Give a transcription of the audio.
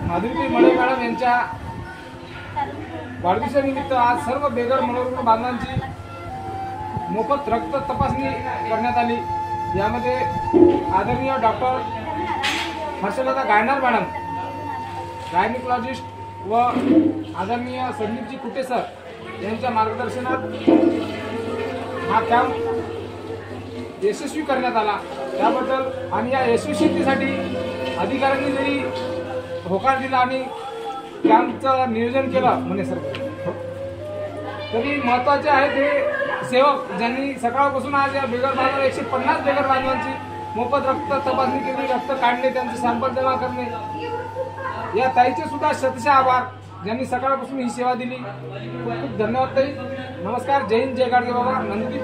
माधुरी मळे मॅडम यांच्या वाढदिवसानिमित्त आज सर्व बेघर मनोरुग्ण बांधवांची मोफत रक्त तपासणी करण्यात आली। यामध्ये आदरणीय डॉक्टर हर्षलता गायणार मॅडम गायनेकोलॉजिस्ट व आदरणीय संदीपजी कुटे सर यांच्या मार्गदर्शनात हा कॅम्प यशस्वी करण्यात आला। त्याबद्दल आणि या यशस्वीतेसाठी अधिकाऱ्यांनी जरी होकार दिला आणि कॅम्पचं नियोजन केलं म्हणे सर, तरी महत्त्वाचे आहेत हे सेवक ज्यांनी सकाळपासून आज या बेघर बांधवांना 150 बेघर बांधवांची मोफत रक्त तपासणी केली, रक्त काढले, त्यांचे सॅम्पल जमा करणे। या ताईचे सुद्धा शतशः आभार ज्यांनी सकाळपासून ही सेवा दिली। खूप खूप धन्यवाद ताई। नमस्कार, जय हिंद, जय गाडगे बाबा, नंदी।